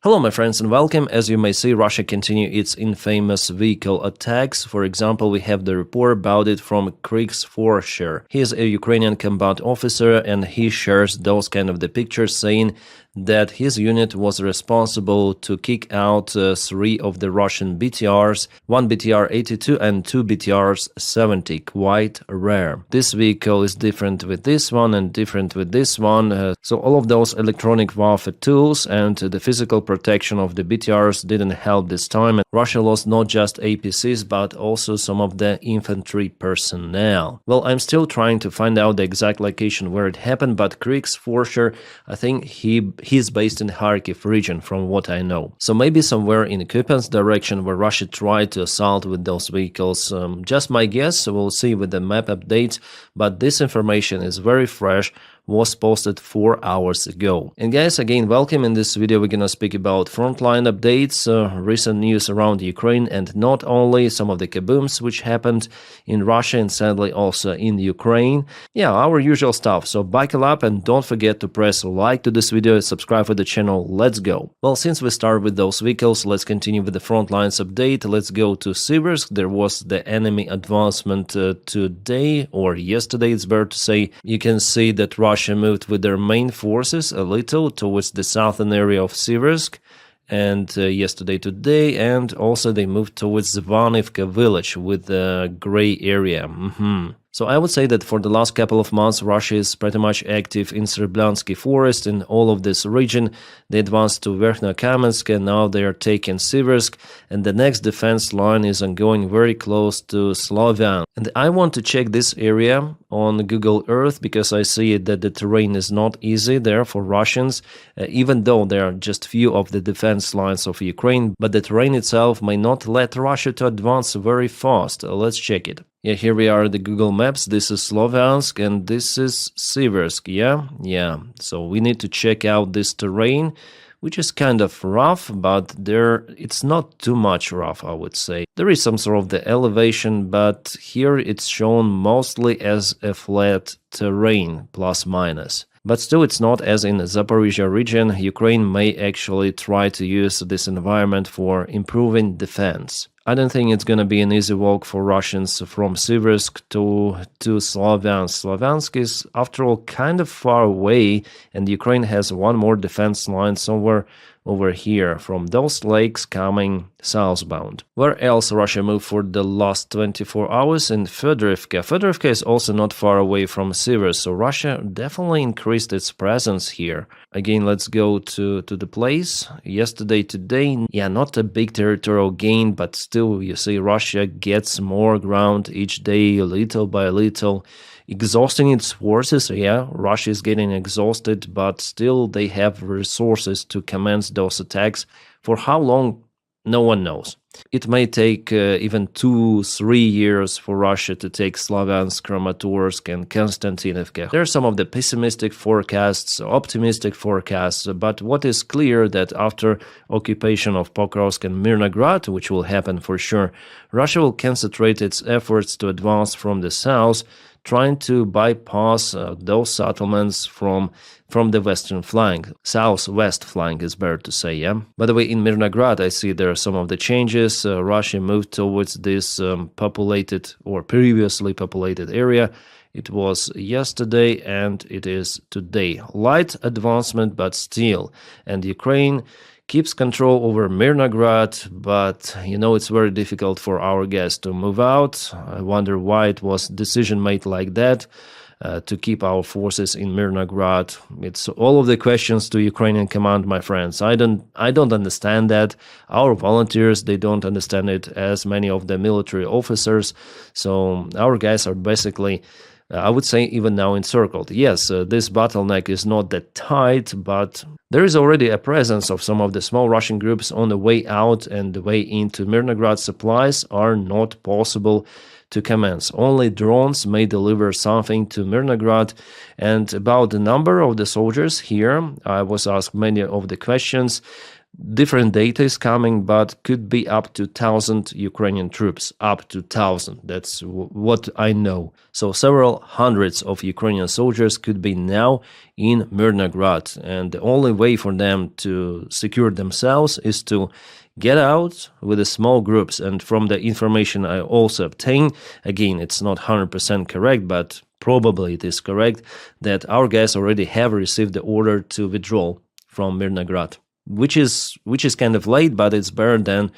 Hello my friends and welcome. As you may see, Russia continue its infamous vehicle attacks. For example, we have the report about it from Krigsforscher. He is a Ukrainian combat officer and he shares those kind of the pictures saying that his unit was responsible to kick out 3 of the Russian BTRs, 1 BTR-82 and 2 BTRs-70, quite rare. This vehicle is different with this one and different with this one, so all of those electronic warfare tools and the physical protection of the BTRs didn't help this time. Russia lost not just APCs but also some of the infantry personnel. Well, I'm still trying to find out the exact location where it happened, but Krigsforscher, I think he's based in Kharkiv region from what I know. So maybe somewhere in Pokrovsk Direction where Russia tried to assault with those vehicles. Just my guess, we'll see with the map updates, but this information is very fresh, was posted 4 hours ago. And guys, again, welcome. In this video we're gonna speak about frontline updates, recent news around Ukraine, and not only some of the kabooms which happened in Russia and sadly also in Ukraine. Yeah, our usual stuff. So buckle up and don't forget to press like to this video and subscribe for the channel. Let's go. Well, since we start with those vehicles, let's continue with the frontlines update. Let's go to Siversk. There was the enemy advancement today or yesterday, it's better to say. You can see that Russia moved with their main forces a little towards the southern area of Siversk, and yesterday today, and also they moved towards Zvanivka village with the gray area. So I would say that for the last couple of months, Russia is pretty much active in Sreblansky forest in all of this region. They advanced to Verkhnokamensk and now they are taking Siversk, and the next defense line is ongoing very close to Sloviansk. And I want to check this area on Google Earth because I see that the terrain is not easy there for Russians, even though there are just few of the defense lines of Ukraine, but the terrain itself may not let Russia to advance very fast. Let's check it. Yeah, here we are, the Google Maps. This is Sloviansk and this is Siversk. Yeah. So we need to check out this terrain, which is kind of rough, but it's not too much rough, I would say. There is some sort of the elevation, but here it's shown mostly as a flat terrain, plus minus. But still, it's not as in the Zaporizhia region. Ukraine may actually try to use this environment for improving defense. I don't think it's going to be an easy walk for Russians from Siversk to Sloviansk. Sloviansk is, after all, kind of far away, and Ukraine has one more defense line somewhere over here from those lakes coming southbound. Where else Russia moved for the last 24 hours? In Fedorivka. Fedorivka is also not far away from Siversk, so Russia definitely increased its presence here. Again, let's go to the place. Yesterday, today, yeah, not a big territorial gain, but still, you see, Russia gets more ground each day, little by little, exhausting its forces. Yeah, Russia is getting exhausted, but still they have resources to commence those attacks. For how long? No one knows. It may take even 2-3 years for Russia to take Sloviansk, Kramatorsk and Konstantinovka. There are some of the pessimistic forecasts, optimistic forecasts, but what is clear that after occupation of Pokrovsk and Mirnograd, which will happen for sure, Russia will concentrate its efforts to advance from the south, trying to bypass those settlements from the western flank. Southwest flank is better to say, yeah? By the way, in Mirnograd, I see there are some of the changes. Russia moved towards this populated or previously populated area. It was yesterday and it is today. Light advancement, but still. And Ukraine keeps control over Mirnograd, but it's very difficult for our guys to move out. I wonder why it was decision made like that to keep our forces in Mirnograd. It's all of the questions to Ukrainian command, my friends. I don't understand that. Our volunteers, they don't understand it, as many of the military officers. So our guys are basically, I would say, even now encircled. Yes, this bottleneck is not that tight, but there is already a presence of some of the small Russian groups on the way out, and the way into Mirnograd. Supplies are not possible to commence. Only drones may deliver something to Mirnograd. And about the number of the soldiers here, I was asked many of the questions. Different data is coming, but could be up to 1,000 Ukrainian troops, up to 1,000. That's what I know. So several hundreds of Ukrainian soldiers could be now in Mirnograd, and the only way for them to secure themselves is to get out with the small groups. And from the information I also obtained, again, it's not 100% correct, but probably it is correct, that our guys already have received the order to withdraw from Mirnograd. Which is kind of late, but it's better than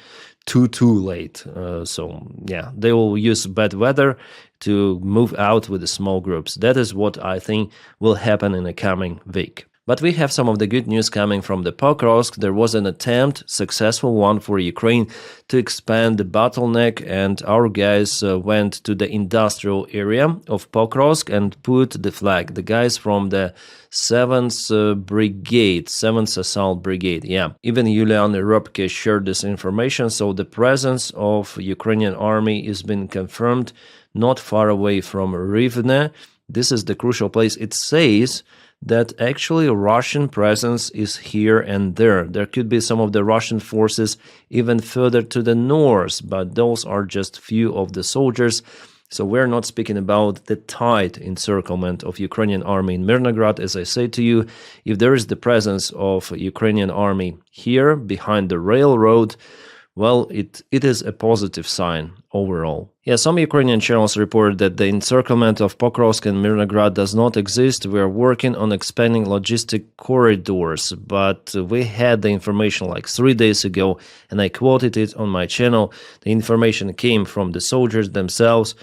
too late. So yeah, they will use bad weather to move out with the small groups. That is what I think will happen in the coming week. But we have some of the good news coming from the Pokrovsk. There was an attempt, successful one for Ukraine, to expand the bottleneck, and our guys went to the industrial area of Pokrovsk and put the flag. The guys from the 7th Brigade, 7th Assault Brigade, yeah. Even Yulian Robke shared this information, so the presence of Ukrainian army is being confirmed not far away from Rivne. This is the crucial place. It says that actually Russian presence is here and there. There could be some of the Russian forces even further to the north, but those are just few of the soldiers. So we're not speaking about the tight encirclement of Ukrainian army in Mirnograd. As I say to you, if there is the presence of Ukrainian army here behind the railroad, well, it is a positive sign overall. Yeah, some Ukrainian channels report that the encirclement of Pokrovsk and Mirnograd does not exist. We are working on expanding logistic corridors, but we had the information like 3 days ago, and I quoted it on my channel. The information came from the soldiers themselves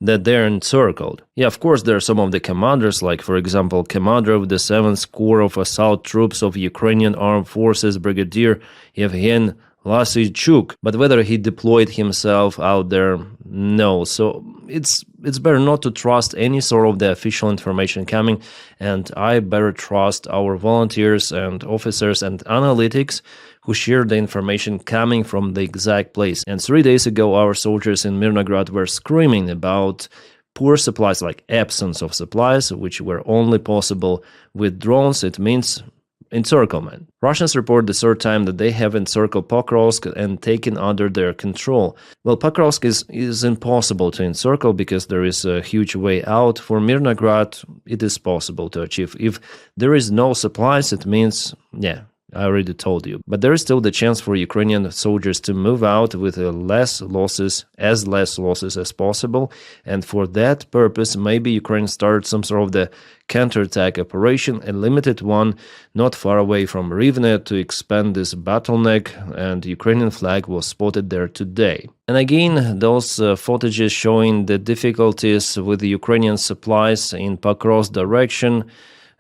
that they're encircled. Yeah, of course, there are some of the commanders, like, for example, commander of the 7th Corps of Assault Troops of Ukrainian Armed Forces, Brigadier Yevhen Lasichuk, but whether he deployed himself out there, no. So it's better not to trust any sort of the official information coming, and I better trust our volunteers and officers and analytics who share the information coming from the exact place. And 3 days ago, our soldiers in Mirnograd were screaming about poor supplies, like absence of supplies, which were only possible with drones. It means encirclement. Russians report the third time that they have encircled Pokrovsk and taken under their control. Well, Pokrovsk is impossible to encircle because there is a huge way out. For Mirnograd, it is possible to achieve. If there is no supplies, it means, yeah, I already told you. But there is still the chance for Ukrainian soldiers to move out with less losses as possible. And for that purpose, maybe Ukraine started some sort of the counterattack operation, a limited one, not far away from Rivne, to expand this bottleneck, and Ukrainian flag was spotted there today. And again, those footages showing the difficulties with the Ukrainian supplies in Pokrovsk Direction.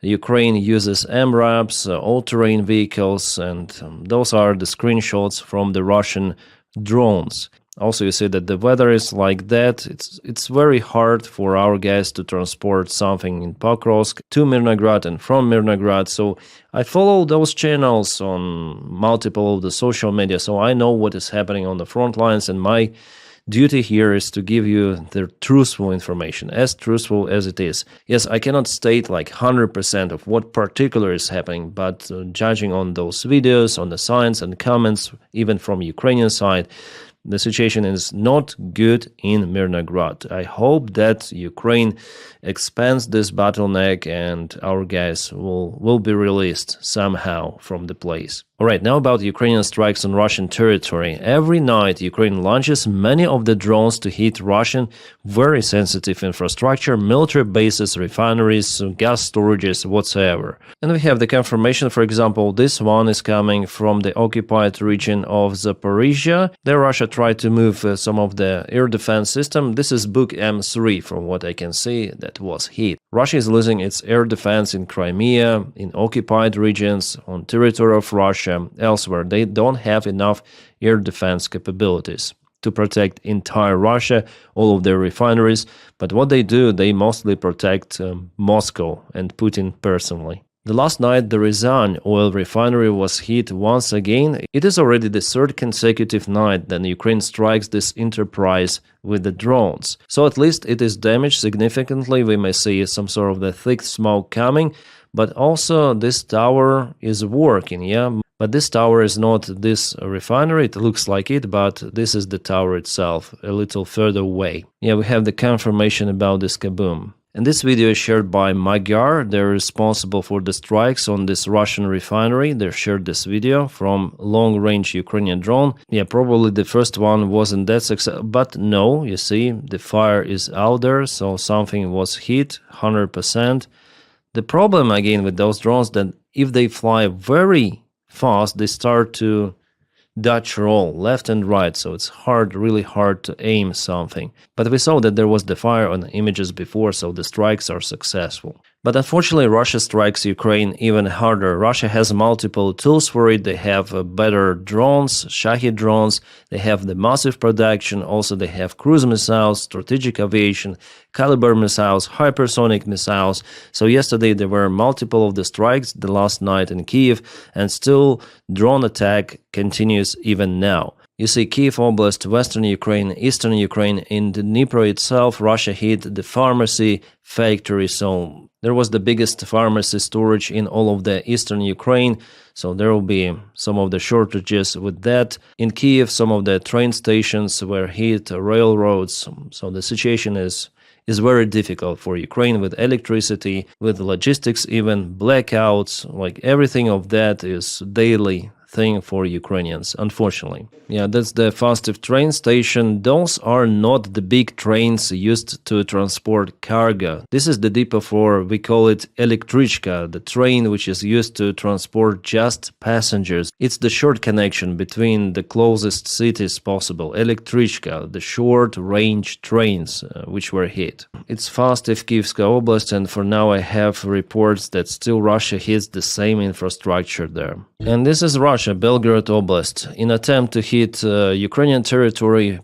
Ukraine uses MRAPs, all-terrain vehicles, and those are the screenshots from the Russian drones. Also, you see that the weather is like that. It's very hard for our guys to transport something in Pokrovsk to Mirnograd and from Mirnograd. So I follow those channels on multiple of the social media, so I know what is happening on the front lines, and my duty here is to give you the truthful information, as truthful as it is. Yes, I cannot state like 100% of what particular is happening, but judging on those videos, on the signs and comments, even from Ukrainian side, the situation is not good in Mirnograd. I hope that Ukraine expands this bottleneck and our guys will be released somehow from the place. Alright, now about Ukrainian strikes on Russian territory. Every night, Ukraine launches many of the drones to hit Russian, very sensitive infrastructure, military bases, refineries, gas storages, whatsoever. And we have the confirmation, for example, this one is coming from the occupied region of Zaporizhia. There Russia tried to move some of the air defense system. This is Buk M3, from what I can see, that was hit. Russia is losing its air defense in Crimea, in occupied regions, on territory of Russia, elsewhere. They don't have enough air defense capabilities to protect entire Russia, all of their refineries. But what they do, they mostly protect Moscow and Putin personally. The last night, the Ryazan oil refinery was hit once again. It is already the third consecutive night that Ukraine strikes this enterprise with the drones. So at least it is damaged significantly. We may see some sort of the thick smoke coming, but also this tower is working, yeah? But this tower is not this refinery, it looks like it, but this is the tower itself, a little further away. Yeah, we have the confirmation about this kaboom. And this video is shared by Magyar. They're responsible for the strikes on this Russian refinery. They shared this video from long-range Ukrainian drone. Yeah, probably the first one wasn't that successful, but no, you see, the fire is out there, so something was hit, 100%. The problem, again, with those drones, that if they fly very fast, they start to dodge roll left and right, so it's really hard to aim something. But we saw that there was the fire on images before, so the strikes are successful. But unfortunately, Russia strikes Ukraine even harder. Russia has multiple tools for it. They have better drones, Shahed drones, they have the massive production, also they have cruise missiles, strategic aviation, caliber missiles, hypersonic missiles. So yesterday there were multiple of the strikes, the last night in Kiev, and still drone attack continues even now. You see Kiev Oblast, Western Ukraine, Eastern Ukraine, in Dnipro itself, Russia hit the pharmacy factory, so there was the biggest pharmacy storage in all of the Eastern Ukraine, so there will be some of the shortages with that. In Kiev, some of the train stations were hit, railroads, so the situation is very difficult for Ukraine with electricity, with logistics, even blackouts, like everything of that is daily thing for Ukrainians, unfortunately. Yeah, that's the Fastiv train station. Those are not the big trains used to transport cargo. This is the depot for, we call it Elektrichka, the train which is used to transport just passengers. It's the short connection between the closest cities possible. Elektrichka, the short-range trains which were hit. It's Fastiv, Kievska Oblast, and for now I have reports that still Russia hits the same infrastructure there. And this is Russia, Belgorod Oblast. In attempt to hit Ukrainian territory,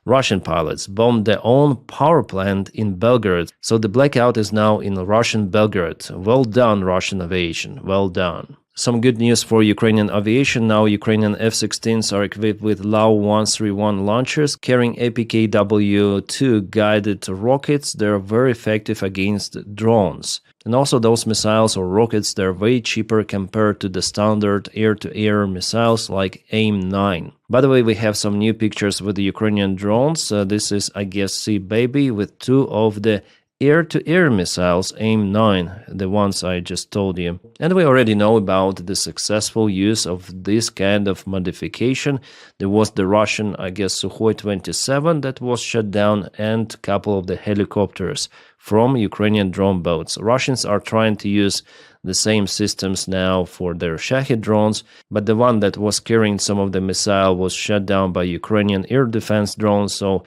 Russian pilots, bombed their own power plant in Belgorod. So the blackout is now in Russian Belgorod. Well done, Russian aviation. Well done. Some good news for Ukrainian aviation. Now Ukrainian F-16s are equipped with LAU-131 launchers carrying APKW-2 guided rockets. They're very effective against drones. And also those missiles or rockets, they're way cheaper compared to the standard air-to-air missiles like AIM-9. By the way, we have some new pictures with the Ukrainian drones. This is, I guess, C-Baby with two of the air-to-air missiles, AIM-9, the ones I just told you. And we already know about the successful use of this kind of modification. There was the Russian, I guess, Sukhoi 27 that was shut down, and a couple of the helicopters from Ukrainian drone boats. Russians are trying to use the same systems now for their Shahed drones, but the one that was carrying some of the missile was shut down by Ukrainian air defense drones, so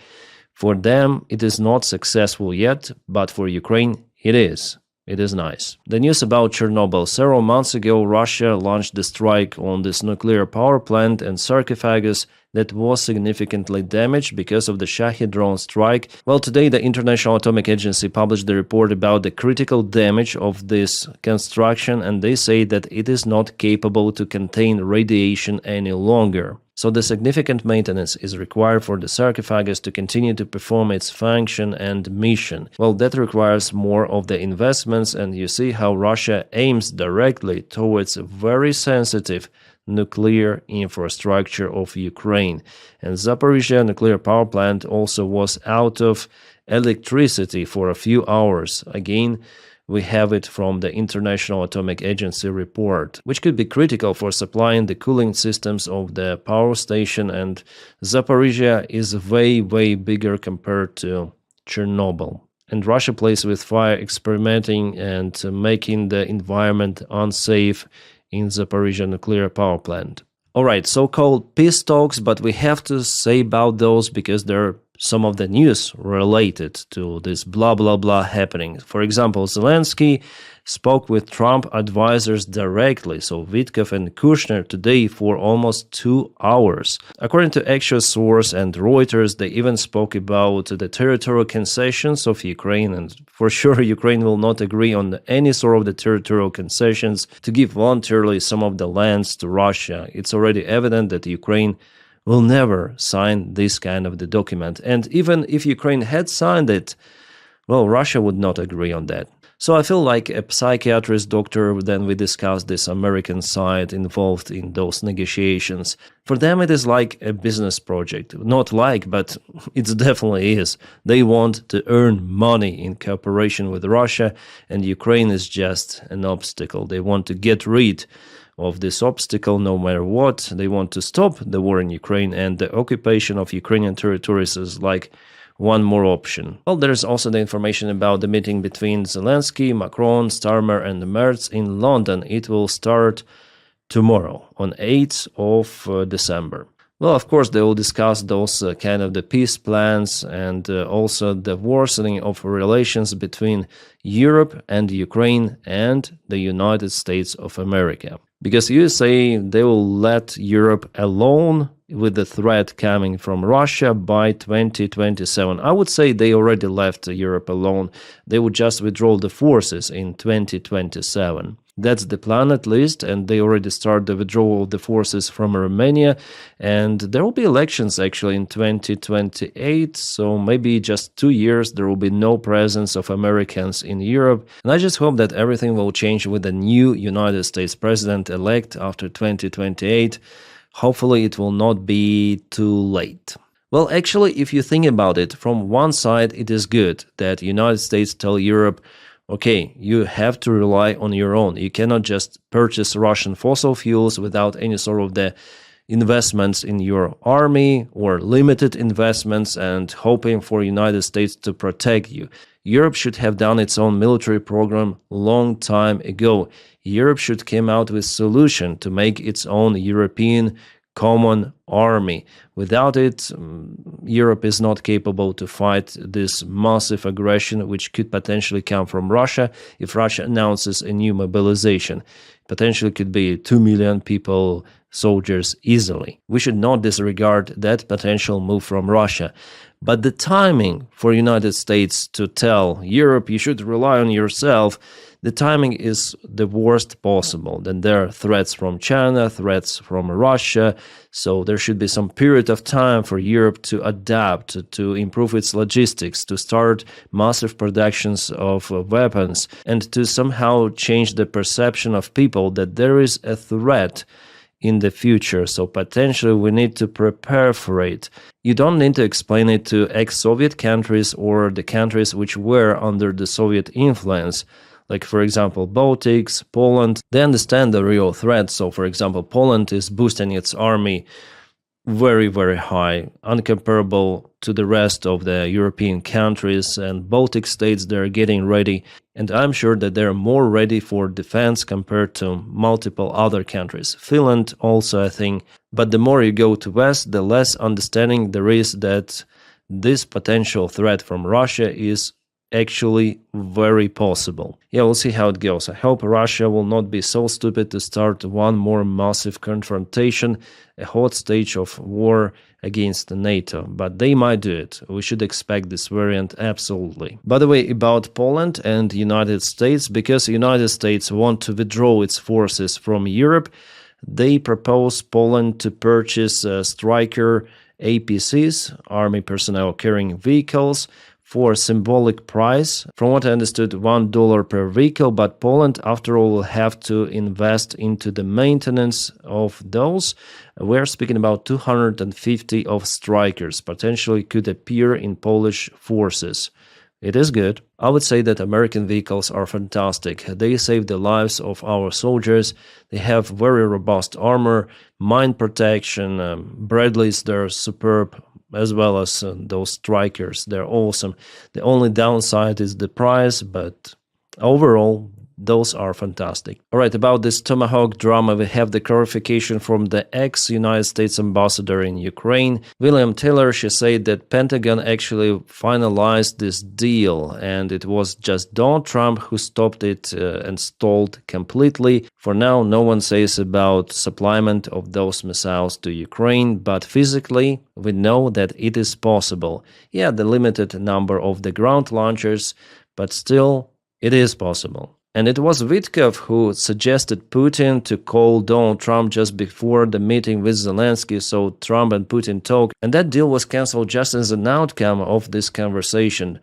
for them, it is not successful yet, but for Ukraine, it is. It is nice. The news about Chernobyl. Several months ago, Russia launched the strike on this nuclear power plant and sarcophagus that was significantly damaged because of the Shahed drone strike. Well, today the International Atomic Agency published the report about the critical damage of this construction, and they say that it is not capable to contain radiation any longer. So the significant maintenance is required for the sarcophagus to continue to perform its function and mission. Well, that requires more of the investments, and you see how Russia aims directly towards a very sensitive nuclear infrastructure of Ukraine. And Zaporizhzhia nuclear power plant also was out of electricity for a few hours. Again, we have it from the International Atomic Agency report, which could be critical for supplying the cooling systems of the power station, and Zaporizhzhia is way bigger compared to Chernobyl. And Russia plays with fire, experimenting and making the environment unsafe in Zaporizhzhia nuclear power plant. Alright, so-called peace talks, but we have to say about those because they're some of the news related to this blah blah blah happening. For example, Zelensky spoke with Trump advisors directly, so Witkoff and Kushner, today for almost 2 hours. According to Axios source and Reuters, they even spoke about the territorial concessions of Ukraine, and for sure Ukraine will not agree on any sort of the territorial concessions to give voluntarily some of the lands to Russia. It's already evident that Ukraine will never sign this kind of the document. And even if Ukraine had signed it, well, Russia would not agree on that. So I feel like a psychiatrist doctor, then we discuss this American side involved in those negotiations. For them it is like a business project. Not like, but it definitely is. They want to earn money in cooperation with Russia, and Ukraine is just an obstacle. They want to get rid of this obstacle no matter what. They want to stop the war in Ukraine, and the occupation of Ukrainian territories is like one more option. Well, there's also the information about the meeting between Zelensky, Macron, Starmer and Merz in London. It will start tomorrow on 8th of December. Well, of course, they will discuss those kind of the peace plans and also the worsening of relations between Europe and Ukraine and the United States of America. Because USA, they will let Europe alone with the threat coming from Russia by 2027. I would say they already left Europe alone. They would just withdraw the forces in 2027. That's the plan at least, and they already start the withdrawal of the forces from Romania, and there will be elections actually in 2028, so maybe just 2 years there will be no presence of Americans in Europe, and I just hope that everything will change with the new United States president-elect after 2028. Hopefully it will not be too late. Well, actually, if you think about it, from one side it is good that United States tell Europe, okay, you have to rely on your own. You cannot just purchase Russian fossil fuels without any sort of the investments in your army or limited investments and hoping for United States to protect you. Europe should have done its own military program long time ago. Europe should come out with solution to make its own European common army. Without it, Europe is not capable to fight this massive aggression which could potentially come from Russia if Russia announces a new mobilization. Potentially could be 2 million people, soldiers easily. We should not disregard that potential move from Russia. But the timing for United States to tell Europe you should rely on yourself, the timing is the worst possible. Then there are threats from China, threats from Russia, so there should be some period of time for Europe to adapt, to improve its logistics, to start massive productions of weapons, and to somehow change the perception of people that there is a threat in the future, so potentially we need to prepare for it. You don't need to explain it to ex-Soviet countries or the countries which were under the Soviet influence, like for example Baltics, Poland. They understand the real threat, so for example Poland is boosting its army very, very high, uncomparable to the rest of the European countries, and Baltic states, they're getting ready, and I'm sure that they're more ready for defense compared to multiple other countries. Finland also, I think, but the more you go to west, the less understanding there is that this potential threat from Russia is actually very possible. Yeah, we'll see how it goes. I hope Russia will not be so stupid to start one more massive confrontation, a hot stage of war against NATO, but they might do it. We should expect this variant absolutely. By the way, about Poland and United States, because United States want to withdraw its forces from Europe, they propose Poland to purchase Stryker APCs, Army Personnel Carrying Vehicles, for a symbolic price. From what I understood, $1 per vehicle, but Poland, after all, will have to invest into the maintenance of those. We're speaking about 250 of Strykers, potentially could appear in Polish forces. It is good. I would say that American vehicles are fantastic. They save the lives of our soldiers. They have very robust armor, mine protection, Bradleys, they're superb, as well as those Strykers. They're awesome. The only downside is the price, but overall, those are fantastic. All right, about this Tomahawk drama, we have the clarification from the ex-United States ambassador in Ukraine, William Taylor. She said that Pentagon actually finalized this deal, and it was just Donald Trump who stopped it and stalled completely. For now, no one says about supplyment of those missiles to Ukraine, but physically, we know that it is possible. Yeah, the limited number of the ground launchers, but still, it is possible. And it was Witkoff who suggested Putin to call Donald Trump just before the meeting with Zelensky, so Trump and Putin talk, and that deal was cancelled just as an outcome of this conversation.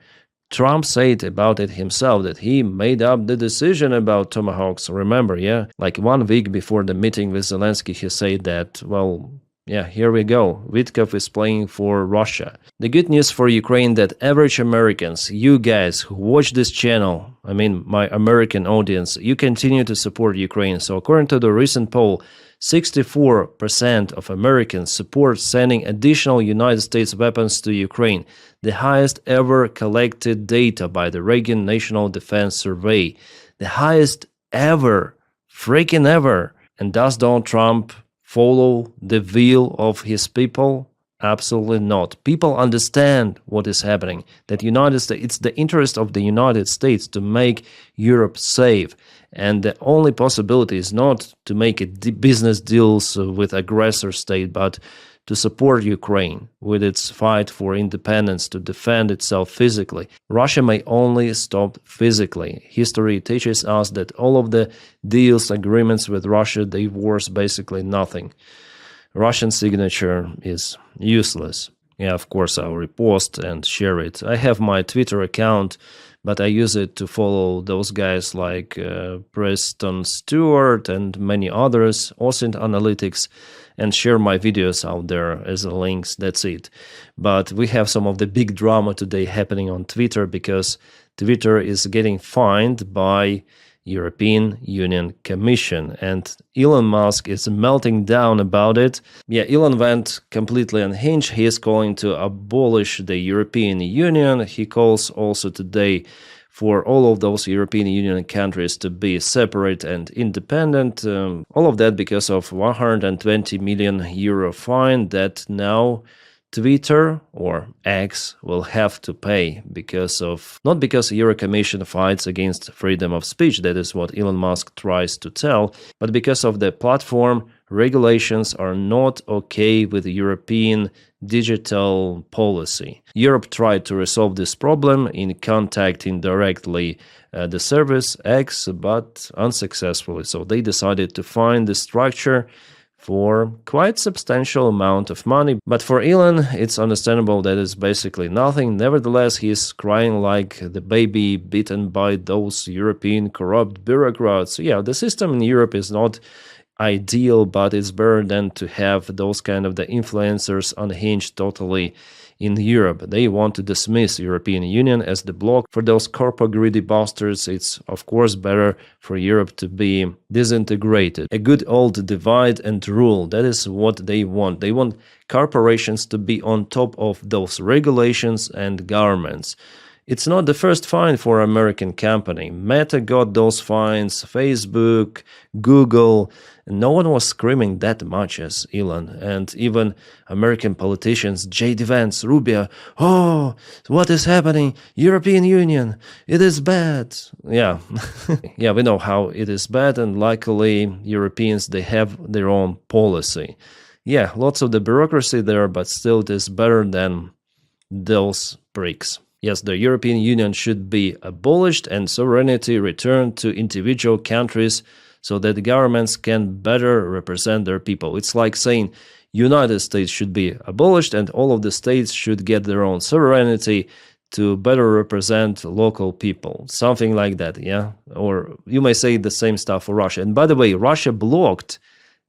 Trump said about it himself that he made up the decision about Tomahawks. Remember, yeah? Like 1 week before the meeting with Zelensky, he said that, well, yeah, here we go. Witkov is playing for Russia. The good news for Ukraine that average Americans, you guys who watch this channel, I mean my American audience, you continue to support Ukraine. So according to the recent poll, 64% of Americans support sending additional United States weapons to Ukraine, the highest ever collected data by the Reagan National Defense Survey. The highest ever, freaking ever. And does Donald Trump follow the will of his people? Absolutely not. People understand what is happening, that United States, it's the interest of the United States to make Europe safe. And the only possibility is not to make business deals with aggressor state, but to support Ukraine with its fight for independence, to defend itself physically. Russia may only stop physically. History teaches us that all of the deals, agreements with Russia, they worth basically nothing. Russian signature is useless. Yeah, of course, I'll repost and share it. I have my Twitter account, but I use it to follow those guys like Preston Stewart and many others, OSINT Analytics, and share my videos out there as links. That's it. But we have some of the big drama today happening on Twitter because Twitter is getting fined by European Union Commission, and Elon Musk is melting down about it. Yeah, Elon went completely unhinged. He is calling to abolish the European Union. He calls also today for all of those European Union countries to be separate and independent. All of that because of 120 million euro fine that now Twitter or X will have to pay because of, not because the Euro Commission fights against freedom of speech, that is what Elon Musk tries to tell, but because of the platform regulations are not okay with European digital policy. Europe tried to resolve this problem in contacting directly the service X, but unsuccessfully. So they decided to find the structure for quite substantial amount of money. But for Elon, it's understandable that it's basically nothing. Nevertheless, he's crying like the baby bitten by those European corrupt bureaucrats. Yeah, the system in Europe is not ideal, but it's better than to have those kind of the influencers unhinged totally in Europe. They want to dismiss European Union as the bloc. For those corporate greedy bastards, it's of course better for Europe to be disintegrated. A good old divide and rule, that is what they want. They want corporations to be on top of those regulations and governments. It's not the first fine for American company. Meta got those fines, Facebook, Google. No one was screaming that much as Elon. And even American politicians, J.D. Vance, Rubio, oh, what is happening? European Union, it is bad. Yeah, yeah, we know how it is bad, and luckily Europeans, they have their own policy. Yeah, lots of the bureaucracy there, but still it is better than those pricks. Yes, the European Union should be abolished and sovereignty returned to individual countries so that the governments can better represent their people. It's like saying United States should be abolished and all of the states should get their own sovereignty to better represent local people. Something like that, yeah? Or you may say the same stuff for Russia. And by the way, Russia blocked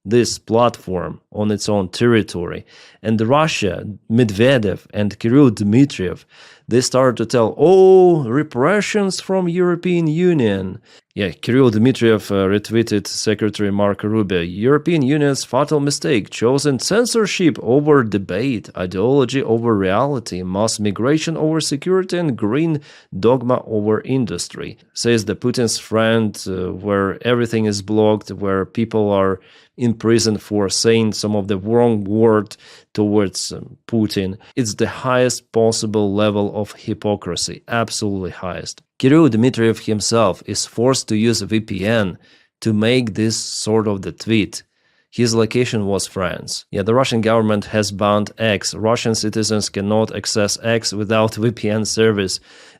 this platform on its own territory. And Russia, Medvedev and Kirill Dmitriev, they started to tell, oh, repressions from European Union. Yeah, Kirill Dmitriev retweeted Secretary Marco Rubio. European Union's fatal mistake, chosen censorship over debate, ideology over reality, mass migration over security, and green dogma over industry. Says the Putin's friend, where everything is blocked, where people are in prison for saying some of the wrong word towards Putin. It's the highest possible level of hypocrisy, absolutely highest. Kirill Dmitriev himself is forced to use a VPN to make this sort of the tweet. His location was France. Yeah, the Russian government has banned X. Russian citizens cannot access X without VPN service.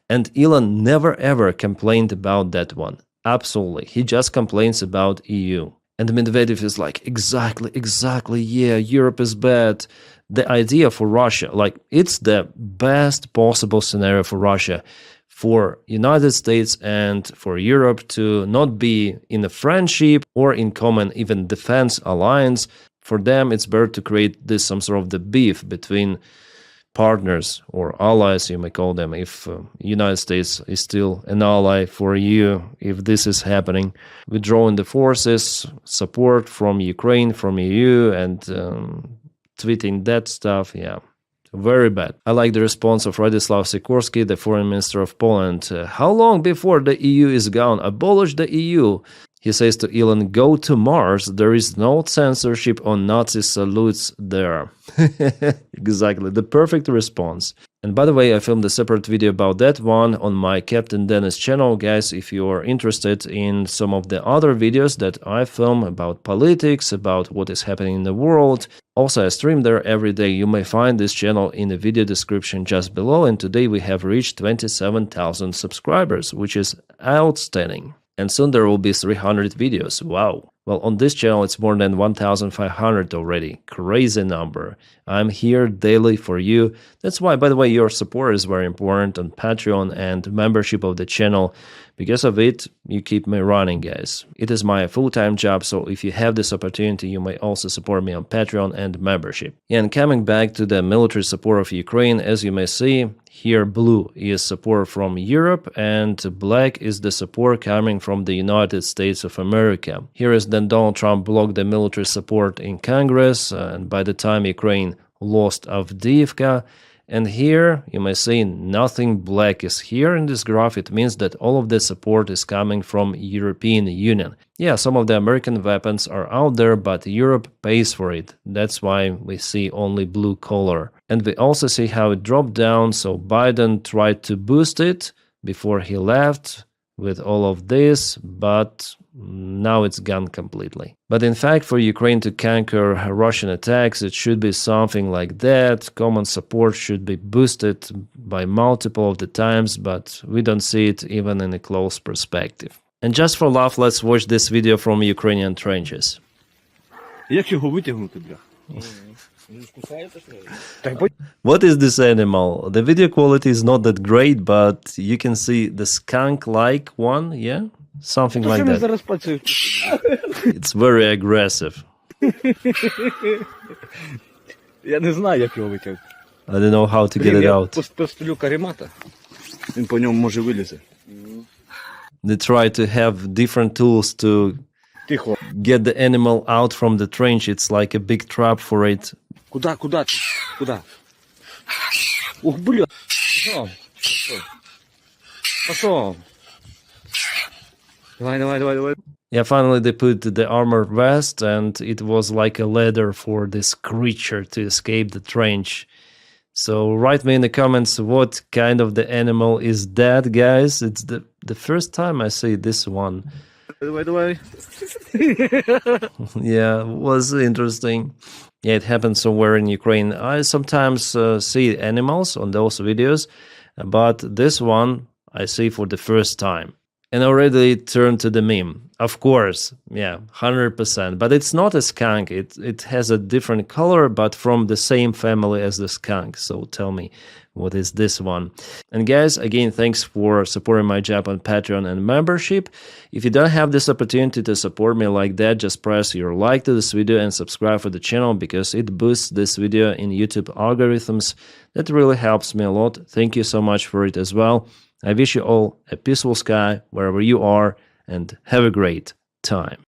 And Elon never ever complained about that one. Absolutely. He just complains about EU. And Medvedev is like, exactly, yeah, Europe is bad. The idea for Russia, like, it's the best possible scenario for Russia. for United States and for Europe to not be in a friendship or in common even defense alliance. For them, it's better to create this some sort of the beef between partners or allies, you may call them, if United States is still an ally for you, if this is happening. Withdrawing the forces, support from Ukraine, from EU, and tweeting that stuff, yeah. Very bad. I like the response of Radoslaw Sikorski, the foreign minister of Poland. How long before the EU is gone? Abolish the EU. He says to Elon, go to Mars. There is no censorship on Nazi salutes there. Exactly. The perfect response. And by the way, I filmed a separate video about that one on my Captain Dennis channel. Guys, if you are interested in some of the other videos that I film about politics, about what is happening in the world, also I stream there every day. You may find this channel in the video description just below. And today we have reached 27,000 subscribers, which is outstanding. And soon there will be 300 videos. Wow. Well, on this channel, it's more than 1,500 already. Crazy number. I'm here daily for you. That's why, by the way, your support is very important on Patreon and membership of the channel. Because of it, you keep me running, guys. It is my full-time job, so if you have this opportunity, you may also support me on Patreon and membership. And coming back to the military support of Ukraine, as you may see, here blue is support from Europe and black is the support coming from the United States of America. Here is then Donald Trump blocked the military support in Congress, and by the time Ukraine lost Avdiivka. And here, you may see nothing black is here in this graph. It means that all of the support is coming from European Union. Yeah, some of the American weapons are out there, but Europe pays for it. That's why we see only blue color. And we also see how it dropped down. So Biden tried to boost it before he left with all of this, but now it's gone completely. But in fact, for Ukraine to conquer Russian attacks, it should be something like that. Common support should be boosted by multiple of the times, but we don't see it even in a close perspective. And just for laugh, let's watch this video from Ukrainian trenches. What is this animal? The video quality is not that great, but you can see the skunk-like one, yeah? Something like that. It's very aggressive. I don't know how to get it out. They try to have different tools to get the animal out from the trench. It's like a big trap for it. Куда? Ух, бля. Пошел. Давай. Yeah, finally they put the armor vest, and it was like a ladder for this creature to escape the trench. So write me in the comments what kind of the animal is that, guys. It's the first time I see this one. Давай. Yeah, was interesting. Yeah, it happened somewhere in Ukraine. I sometimes see animals on those videos, but this one I see for the first time. And already it turned to the meme. Of course, yeah, 100%. But it's not a skunk. It has a different color, but from the same family as the skunk. So tell me, what is this one? And guys, again, thanks for supporting my job on Patreon and membership. If you don't have this opportunity to support me like that, just press your like to this video and subscribe for the channel, because it boosts this video in YouTube algorithms. That really helps me a lot. Thank you so much for it as well. I wish you all a peaceful sky wherever you are, and have a great time.